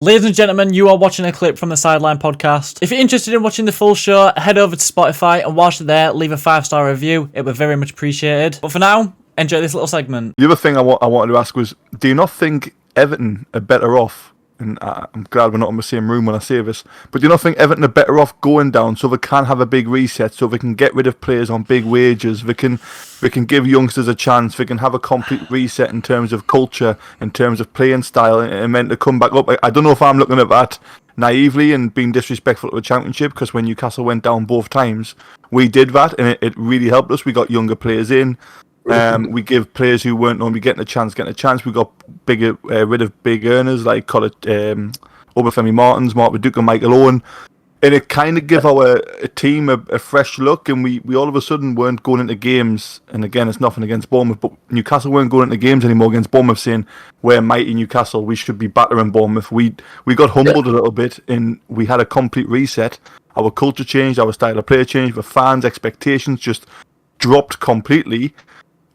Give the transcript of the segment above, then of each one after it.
Ladies and gentlemen, you are watching a clip from the Sideline podcast. If you're interested in watching the full show, head over to Spotify and whilst you're there, leave a 5-star review. It would be very much appreciated. But for now, enjoy this little segment. The other thing I wanted to ask was, do you not think Everton are better off, and I'm glad we're not in the same room when I say this, but do you not think Everton are better off going down so they can have a big reset, so they can get rid of players on big wages, they can give youngsters a chance, they can have a complete reset in terms of culture, in terms of playing style, and then to come back up? I don't know if I'm looking at that naively and being disrespectful to the Championship, because when Newcastle went down both times, we did that, and it really helped us. We got younger players in. We give players who weren't normally getting a chance. We got rid of big earners like Obafemi Martins, Mark Viduka, Michael Owen, and it kind of gave our team a fresh look. And we all of a sudden weren't going into games. And again, it's nothing against Bournemouth, but Newcastle weren't going into games anymore against Bournemouth saying, "We're mighty Newcastle. We should be battering Bournemouth." We got humbled a little bit, and we had a complete reset. Our culture changed, our style of play changed. The fans' expectations just dropped completely.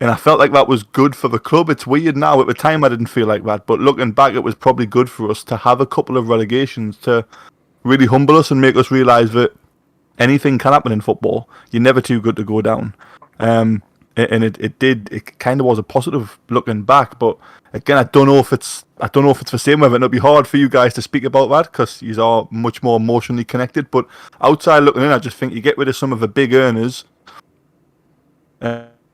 And I felt like that was good for the club. It's weird now. At the time, I didn't feel like that. But looking back, it was probably good for us to have a couple of relegations to really humble us and make us realise that anything can happen in football. You're never too good to go down. And it did. It kind of was a positive looking back. But again, I don't know if it's the same with it. It'll be hard for you guys to speak about that because you are much more emotionally connected. But outside looking in, I just think you get rid of some of the big earners.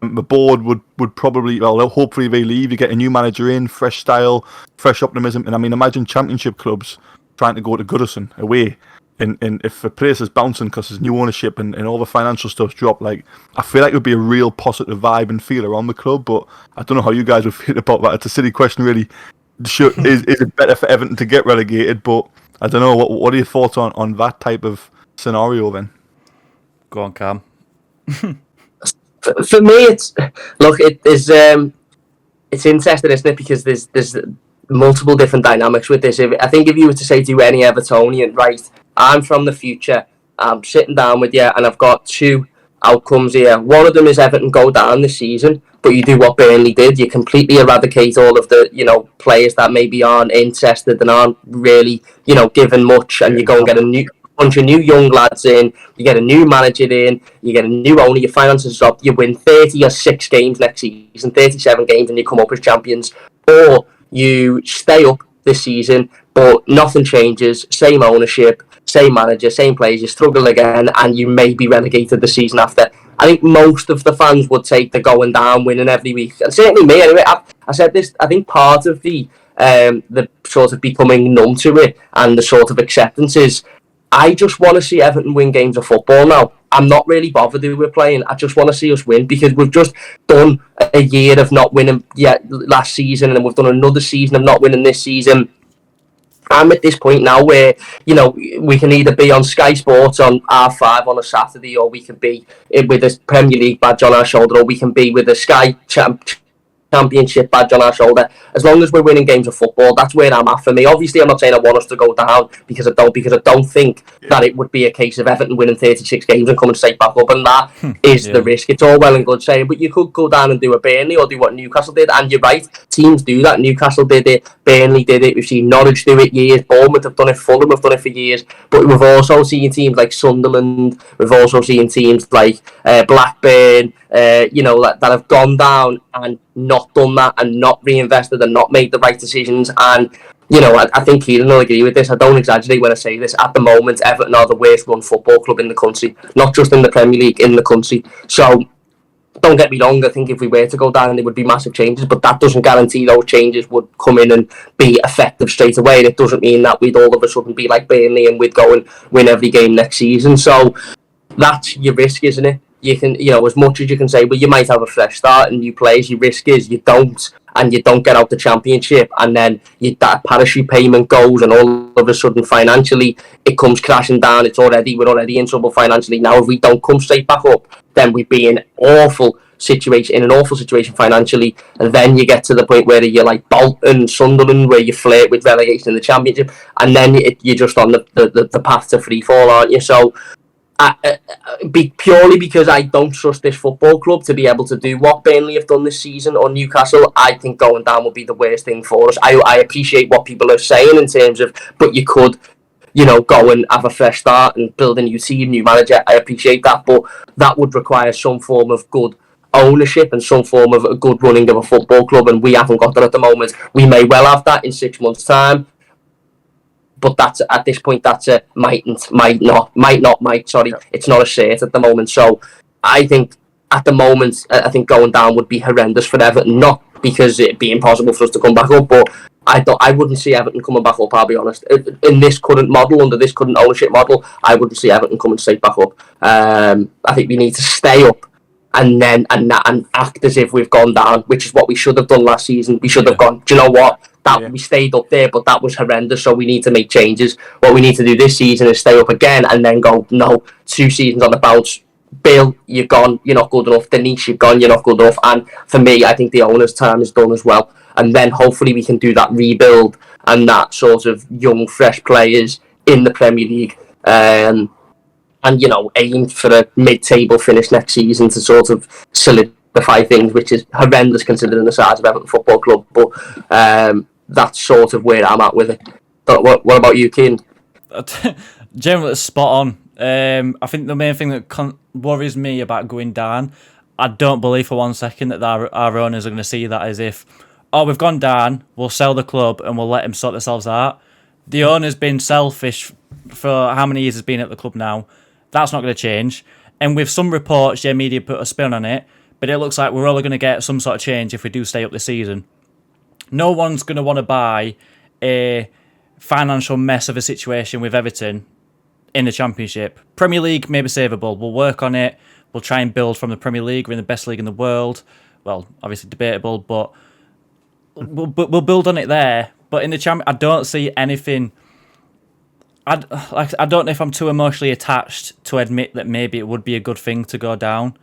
The board would probably, well, hopefully they leave. You get a new manager in, fresh style, fresh optimism. And I mean, imagine Championship clubs trying to go to Goodison away. And if the place is bouncing because there's new ownership and all the financial stuff's dropped, like, I feel like it would be a real positive vibe and feel around the club. But I don't know how you guys would feel about that. It's a silly question, really. Is it better for Everton to get relegated? But I don't know. What are your thoughts on that type of scenario then? Go on, Cam. For me, it's interesting, isn't it? Because there's multiple different dynamics with this. I think if you were to say to any Evertonian, right, I'm from the future, I'm sitting down with you, and I've got two outcomes here. One of them is Everton go down this season, but you do what Burnley did. You completely eradicate all of the, players that maybe aren't interested and aren't really, given much, and you go and get a bunch of new young lads in, you get a new manager in, you get a new owner, your finances drop, you win 36 games next season, 37 games, and you come up as champions. Or you stay up this season, but nothing changes, same ownership, same manager, same players, you struggle again, and you may be relegated the season after. I think most of the fans would take the going down, winning every week. And certainly me, anyway. I said this, I think part of the sort of becoming numb to it and the sort of acceptance is, I just want to see Everton win games of football now. I'm not really bothered who we're playing. I just want to see us win, because we've just done a year of not winning yet last season, and then we've done another season of not winning this season. I'm at this point now where, we can either be on Sky Sports on R5 on a Saturday, or we can be with a Premier League badge on our shoulder, or we can be with a Sky Championship badge on our shoulder. As long as we're winning games of football, that's where I'm at. For me, obviously, I'm not saying I want us to go down, because I don't think that it would be a case of Everton winning 36 games and coming straight back up, and that is the risk. It's all well and good saying, but you could go down and do a Burnley or do what Newcastle did, and you're right, teams do that. Newcastle did it, Burnley did it, we've seen Norwich do it years, Bournemouth have done it, Fulham have done it for years, but we've also seen teams like Sunderland, we've also seen teams like Blackburn, that have gone down and not done that, and not reinvested, and not made the right decisions. And I think Kieran will agree with this. I don't exaggerate when I say this. At the moment, Everton are the worst run football club in the country, not just in the Premier League, in the country. So don't get me wrong, I think if we were to go down, there would be massive changes, but that doesn't guarantee those changes would come in and be effective straight away. And it doesn't mean that we'd all of a sudden be like Burnley and we'd go and win every game next season. So that's your risk, isn't it? You can, as much as you can say, well, you might have a fresh start and new players, your risk is you don't, and you don't get out the Championship, and then that parachute payment goes, and all of a sudden financially it comes crashing down. We're already in trouble financially. Now if we don't come straight back up, then we'd be in an awful situation financially, and then you get to the point where you're like Bolton, Sunderland, where you flirt with relegation in the Championship, and then you're just on the path to free fall, aren't you? So Purely because I don't trust this football club to be able to do what Burnley have done this season or Newcastle. I think going down would be the worst thing for us. I appreciate what people are saying in terms of, but you could, go and have a fresh start and build a new team, new manager. I appreciate that, but that would require some form of good ownership and some form of a good running of a football club, and we haven't got that at the moment. We may well have that in 6 months' time, but that's at this point that's a might not. Sorry, it's not a cert at the moment. So I think at the moment, I think going down would be horrendous for Everton. Not because it'd be impossible for us to come back up, but I wouldn't see Everton coming back up. I'll be honest. In this current model, under this current ownership model, I wouldn't see Everton coming straight back up. I think we need to stay up and then and act as if we've gone down, which is what we should have done last season. We should have gone, do you know what? We stayed up there, but that was horrendous, so we need to make changes. What we need to do this season is stay up again and then go, no, 2 seasons on the bounce. Bill, you're gone, you're not good enough. Denise, you're gone, you're not good enough. And for me, I think the owner's time is done as well. And then hopefully we can do that rebuild and that sort of young, fresh players in the Premier League. And aim for a mid-table finish next season to sort of solidify things, which is horrendous considering the size of Everton Football Club. But that's sort of where I'm at with it. What about you, Kieran? Generally, spot on. I think the main thing that worries me about going down, I don't believe for 1 second that our owners are going to see that as if, we've gone down, we'll sell the club and we'll let them sort themselves out. The owner's been selfish for how many years he's been at the club now. That's not going to change. And with some reports, media put a spin on it, but it looks like we're only going to get some sort of change if we do stay up this season. No one's going to want to buy a financial mess of a situation with Everton in the Championship. Premier League may be savable. We'll work on it. We'll try and build from the Premier League. We're in the best league in the world. Well, obviously debatable, but we'll build on it there. But in the Champions, I don't see anything. I don't know if I'm too emotionally attached to admit that maybe it would be a good thing to go down.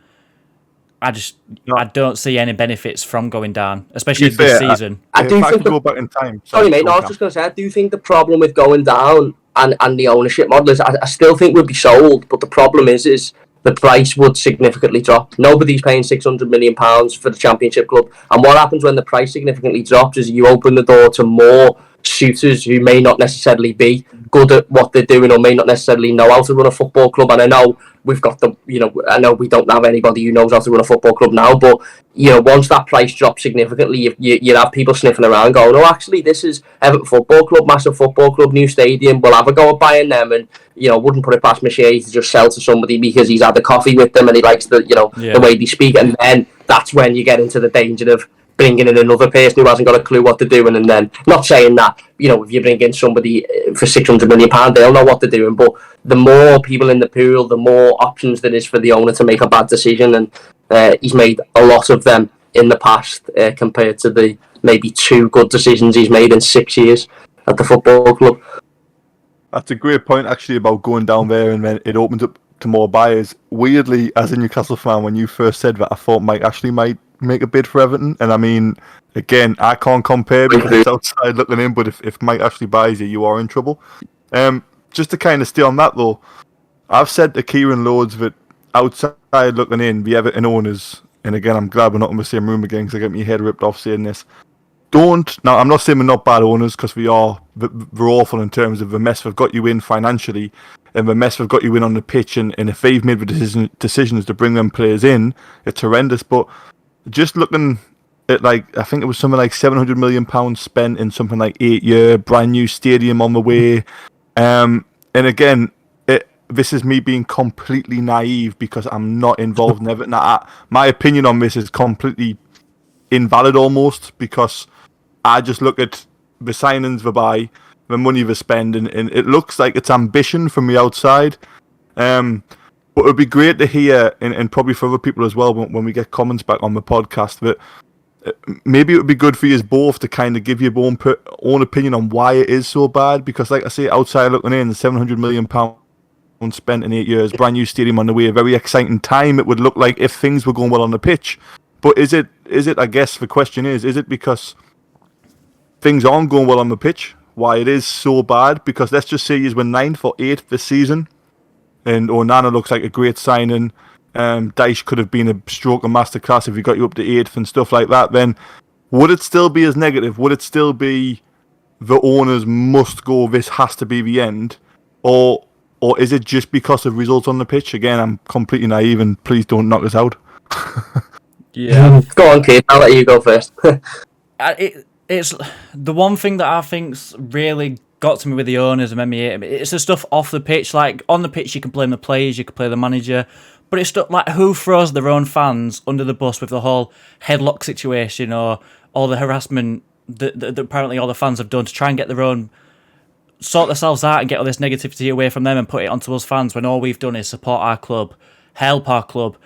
I don't see any benefits from going down, especially this season. I do think go back in time. Sorry, mate. No, I was just going to say, I do think the problem with going down and the ownership model is, I still think we'd be sold, but the problem is the price would significantly drop. Nobody's paying £600 million for the Championship club, and what happens when the price significantly drops is you open the door to more suitors who may not necessarily be good at what they're doing or may not necessarily know how to run a football club. And I know we've got I know we don't have anybody who knows how to run a football club now, but once that price drops significantly, you have people sniffing around going, oh, actually this is Everton Football Club, massive football club, new stadium, we'll have a go at buying them, and wouldn't put it past Michelle to just sell to somebody because he's had a coffee with them and he likes the way they speak. And then that's when you get into the danger of bringing in another person who hasn't got a clue what they're doing. And then, not saying that, if you bring in somebody for £600 million, they'll know what they're doing. But the more people in the pool, the more options there is for the owner to make a bad decision. And he's made a lot of them in the past compared to the maybe 2 good decisions he's made in 6 years at the football club. That's a great point, actually, about going down there and then it opens up to more buyers. Weirdly, as a Newcastle fan, when you first said that, I thought Mike Ashley might make a bid for Everton, and I mean, again, I can't compare because it's outside looking in, but if Mike Ashley buys you are in trouble. Just to kind of stay on that though, I've said to Kieran loads that outside looking in, the Everton owners, and again, I'm glad we're not in the same room again because I get my head ripped off saying this. Now, I'm not saying we're not bad owners because we're awful in terms of the mess we've got you in financially and the mess we've got you in on the pitch, and if they've made the decisions to bring them players in, it's horrendous. But just looking at, I think it was something like £700 million spent in something like 8-year brand new stadium on the way. And again, this is me being completely naive because I'm not involved in Everton. My opinion on this is completely invalid almost because I just look at the signings they buy, the money they spend, and it looks like it's ambition from the outside. But it would be great to hear, and probably for other people as well, when we get comments back on the podcast, that maybe it would be good for you both to kind of give your own opinion on why it is so bad. Because, like I say, outside looking in, £700 million spent in 8 years, brand new stadium on the way, a very exciting time. It would look like if things were going well on the pitch. But is it? I guess the question is it because things aren't going well on the pitch? Why it is so bad? Because let's just say you were 9th or 8th this season. and Onana looks like a great signing. Dyche could have been a stroke of masterclass if he got you up to 8th and stuff like that. Then would it still be as negative? Would it still be the owners must go? This has to be the end, or is it just because of results on the pitch? Again, I'm completely naive, and please don't knock us out. Yeah, go on, Keith. I'll let you go first. It's the one thing that I think's really got to me with the owners and made me hate them. It's the stuff off the pitch. Like on the pitch, you can blame the players, you can blame the manager, but it's stuff like who throws their own fans under the bus with the whole headlock situation or all the harassment that apparently all the fans have done to try and get their own, sort themselves out and get all this negativity away from them and put it onto us fans when all we've done is support our club, help our club.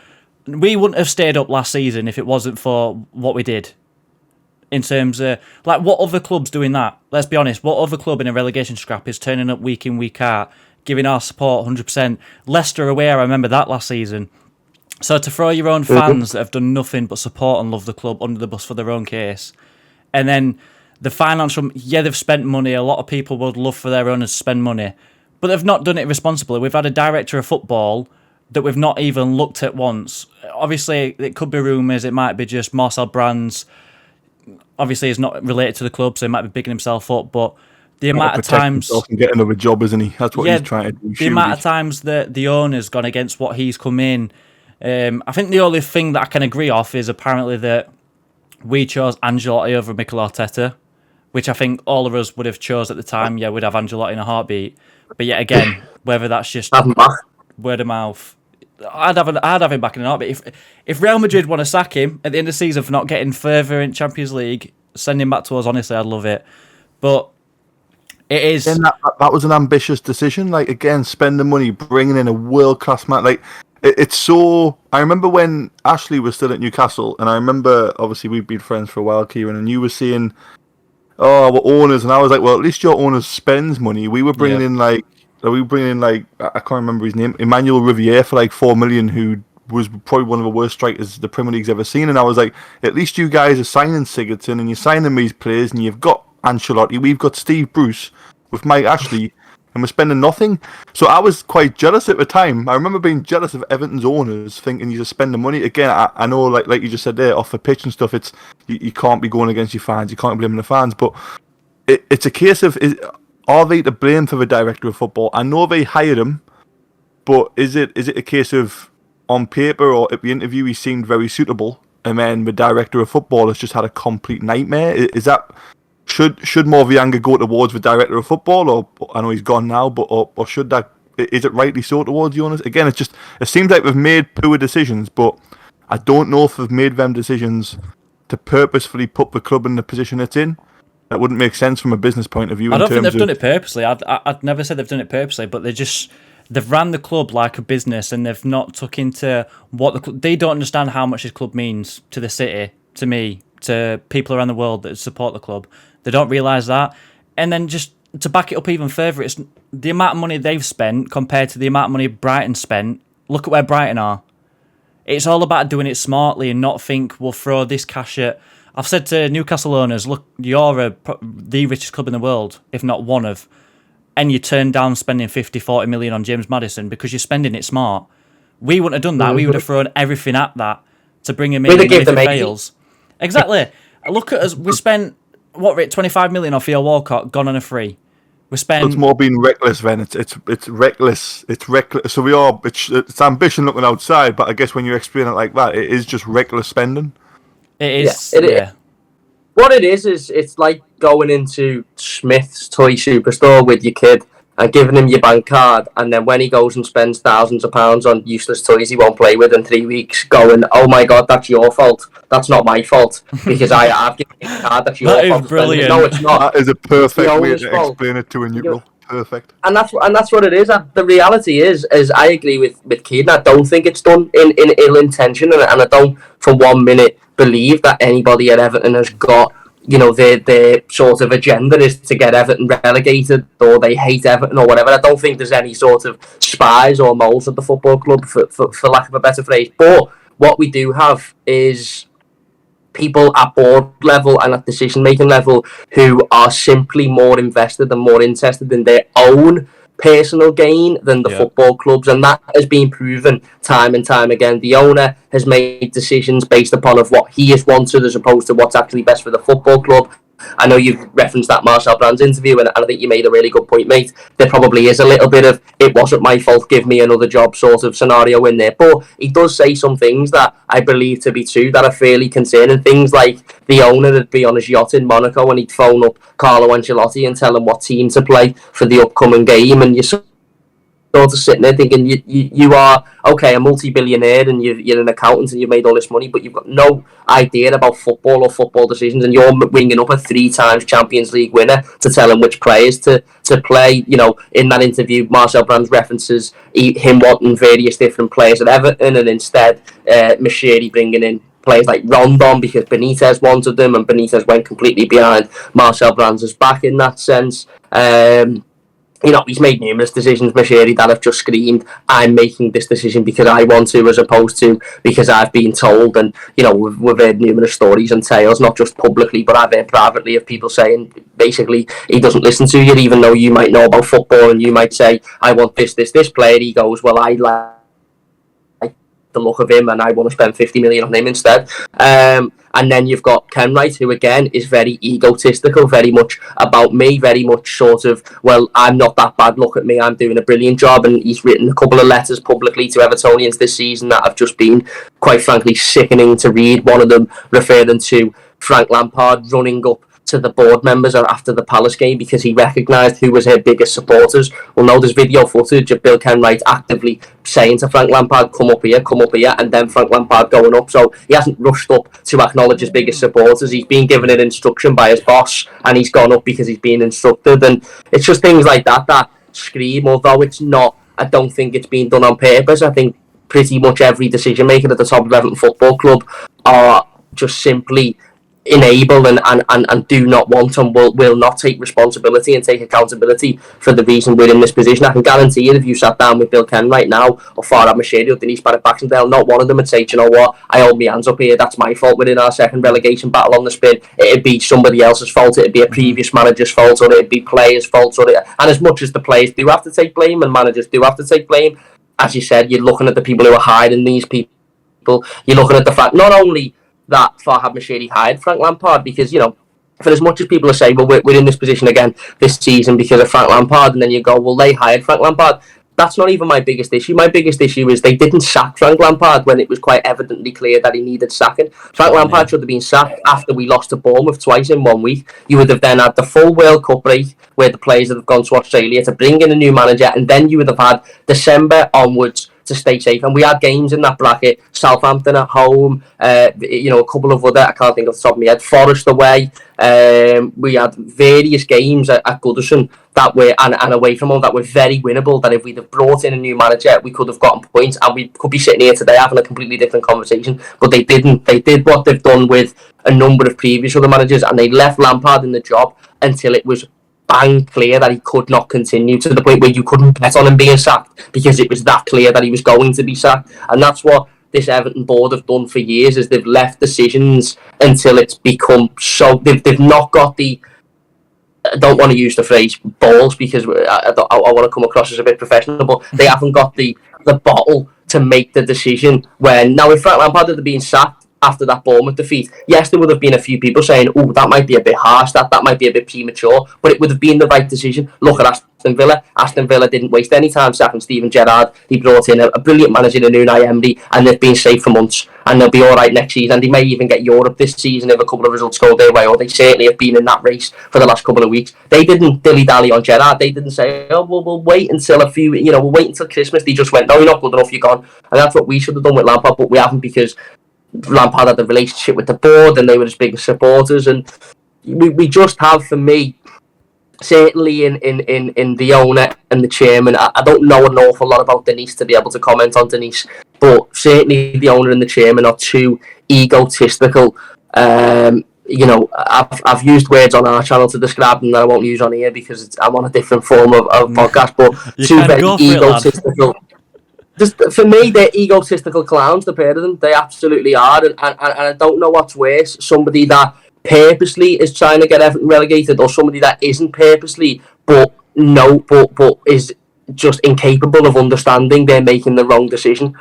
We wouldn't have stayed up last season if it wasn't for what we did. In terms of, like, what other club's doing that? Let's be honest, what other club in a relegation scrap is turning up week in, week out, giving our support 100%? Leicester away, I remember that last season. So to throw your own fans that have done nothing but support and love the club under the bus for their own case, and then the financial, yeah, they've spent money, a lot of people would love for their owners to spend money, but they've not done it responsibly. We've had a director of football that we've not even looked at once. Obviously, it could be rumours, it might be just Marcel Brands. Obviously, he's not related to the club, so he might be bigging himself up. But the amount of times and get another job, isn't he? That's what he's trying to do. The amount of times that the owner's gone against what he's come in. I think the only thing that I can agree off is apparently that we chose Ancelotti over Mikel Arteta, which I think all of us would have chose at the time. Yeah, we'd have Ancelotti in a heartbeat. But yet again, whether that's just word of mouth, I'd have him back in an heartbeat. If Real Madrid want to sack him at the end of the season for not getting further in Champions League, send him back to us. Honestly, I'd love it. But it is. And that was an ambitious decision. Like, again, spend the money, bringing in a world-class man. Like, it's so. I remember when Ashley was still at Newcastle, and I remember, obviously, we've been friends for a while, Kieran, and you were saying, "Oh, we're owners," and I was like, "Well, at least your owner spends money." We were bringing in I can't remember his name, Emmanuel Riviere for like 4 million, who was probably one of the worst strikers the Premier League's ever seen. And I was like, at least you guys are signing Sigurdsson and you're signing these players, and you've got Ancelotti, we've got Steve Bruce with Mike Ashley, and we're spending nothing. So I was quite jealous at the time. I remember being jealous of Everton's owners, thinking you just spend the money. Again, I know, like you just said there, off the pitch and stuff, it's you can't be going against your fans, you can't blame the fans, but it's a case of, are they to blame for the director of football? I know they hired him, but is it a case of, on paper or at the interview, he seemed very suitable, and then the director of football has just had a complete nightmare? Is that, should more of the anger go towards the director of football, or I know he's gone now, but or should that, is it rightly so towards the owners? Again, it seems like they've made poor decisions, but I don't know if they've made them decisions to purposefully put the club in the position it's in. That wouldn't make sense from a business point of view. I don't think they've done it purposely. I'd never said they've done it purposely, but they've ran the club like a business, and they've not took into what they don't understand how much this club means to the city, to me, to people around the world that support the club. They don't realise that. And then just to back it up even further, it's the amount of money they've spent compared to the amount of money Brighton spent. Look at where Brighton are. It's all about doing it smartly and not think we'll throw this cash at. I've said to Newcastle owners, look, you're the richest club in the world, if not one of, and you turn down spending 50, 40 million on James Maddison because you're spending it smart. We wouldn't have done that. We would have thrown everything at that to bring him in, even if it fails. Exactly. Look at us. We spent, 25 million on Theo Walcott, gone on a free. We spent. It's more being reckless, then. It's reckless. It's reckless. So it's ambition looking outside, but I guess when you explain it like that, it is just reckless spending. It is. Yeah. What it is it's like going into Smith's toy superstore with your kid and giving him your bank card, and then when he goes and spends thousands of pounds on useless toys he won't play with in 3 weeks, going, "Oh my God, that's your fault. That's not my fault because I've given you the card. That's your fault." That is brilliant. No, it's not. That is a perfect way to explain it to a neutral. Perfect. And that's what it is. The reality is I agree with Kieran. I don't think it's done in ill intention, and I don't for 1 minute believe that anybody at Everton has got, their sort of agenda is to get Everton relegated, or they hate Everton or whatever. I don't think there's any sort of spies or moles at the football club, for lack of a better phrase. But what we do have is people at board level and at decision making level who are simply more invested and more interested in their own personal gain than the football clubs, and that has been proven time and time again. The owner has made decisions based upon of what he has wanted as opposed to what's actually best for the football club. I know you've referenced that Marcel Brands interview, and I think you made a really good point, mate. There probably is a little bit of "it wasn't my fault, give me another job" sort of scenario in there, but he does say some things that I believe to be true that are fairly concerning. Things like the owner would be on his yacht in Monaco and he'd phone up Carlo Ancelotti and tell him what team to play for the upcoming game, and you sort of sitting there thinking you are okay, a multi-billionaire, and you're an accountant and you've made all this money, but you've got no idea about football or football decisions, and you're winging up a 3 times Champions League winner to tell him which players to play. You know, in that interview, Marcel Brands references him wanting various different players at Everton, and instead Machiri bringing in players like Rondon because Benitez wanted them, and Benitez went completely behind Marcel Brands' back in that sense. You know, he's made numerous decisions, Machiri, that have just screamed, I'm making this decision because I want to, as opposed to because I've been told. And, you know, we've heard numerous stories and tales, not just publicly, but I've heard privately of people saying, basically, he doesn't listen to you, even though you might know about football and you might say, I want this player. He goes, well, I like the look of him and I want to spend 50 million on him instead. And then you've got Kenwright, who again is very egotistical, very much about me, very much sort of, well, I'm not that bad, look at me, I'm doing a brilliant job. And he's written a couple of letters publicly to Evertonians this season that have just been, quite frankly, sickening to read. One of them referring to Frank Lampard running up to the board members after the Palace game because he recognised who was her biggest supporters. Well, no, there's video footage of Bill Kenwright actively saying to Frank Lampard, come up here, and then Frank Lampard going up. So he hasn't rushed up to acknowledge his biggest supporters. He's been given an instruction by his boss, and he's gone up because he's been instructed. And it's just things like that that scream, although it's not, I don't think it's been done on purpose. I think pretty much every decision maker at the top of Everton Football Club are just simply enable and do not want and will not take responsibility and take accountability for the reason we're in this position. I can guarantee you, if you sat down with Bill Ken right now, or Farhad Machiri or Denise Barrett-Baxendale, not one of them would say, you know what, I hold my hands up here, that's my fault, we're in our second relegation battle on the spin. It'd be somebody else's fault, it'd be a previous manager's fault, or it'd be players' faults, and as much as the players do have to take blame and managers do have to take blame, as you said, you're looking at the people who are hiding these people. You're looking at the fact not only that Farhad Machiri hired Frank Lampard, because, you know, for as much as people are saying, well, we're in this position again this season because of Frank Lampard, and then you go, well, they hired Frank Lampard. That's not even my biggest issue. My biggest issue is they didn't sack Frank Lampard when it was quite evidently clear that he needed sacking. Frank Lampard should have been sacked after we lost to Bournemouth twice in 1 week. You would have then had the full World Cup break where the players would have gone to Australia to bring in a new manager, and then you would have had December onwards to stay safe. And we had games in that bracket, Southampton at home, you know, a couple of other, I can't think off the top of my head, Forest away. We had various games at Goodison that were, and away from home, that were very winnable, that if we'd have brought in a new manager, we could have gotten points, and we could be sitting here today having a completely different conversation. But they didn't. They did what they've done with a number of previous other managers, and they left Lampard in the job until it was bang clear that he could not continue, to the point where you couldn't bet on him being sacked because it was that clear that he was going to be sacked. And that's what this Everton board have done for years, is they've left decisions until it's become so they've not got the, I don't want to use the phrase balls because I want to come across as a bit professional, but they haven't got the bottle to make the decision. When now, if Frank Lampard had been sacked after that Bournemouth defeat, yes, there would have been a few people saying, oh, that might be a bit harsh, that might be a bit premature, but it would have been the right decision. Look at Aston Villa. Aston Villa didn't waste any time sacking Steven Gerrard. He brought in a brilliant manager in Unai Emery, and they've been safe for months, and they'll be all right next season, and they may even get Europe this season if a couple of results go their way, or they certainly have been in that race for the last couple of weeks. They didn't dilly-dally on Gerrard. They didn't say, oh, we'll wait until we'll wait until Christmas. They just went, no, you're not good enough, you're gone. And that's what we should have done with Lampard, but we haven't, because Lampard had a relationship with the board and they were his biggest supporters. And we just have, for me, certainly in the owner and the chairman, I don't know an awful lot about Denise to be able to comment on Denise, but certainly the owner and the chairman are too egotistical. You know, I've used words on our channel to describe them that I won't use on here because I'm on a different form of podcast, but too very egotistical. Just, for me, they're egotistical clowns, the pair of them. They absolutely are. And I don't know what's worse, somebody that purposely is trying to get Everton relegated, or somebody that isn't purposely, but is just incapable of understanding they're making the wrong decision.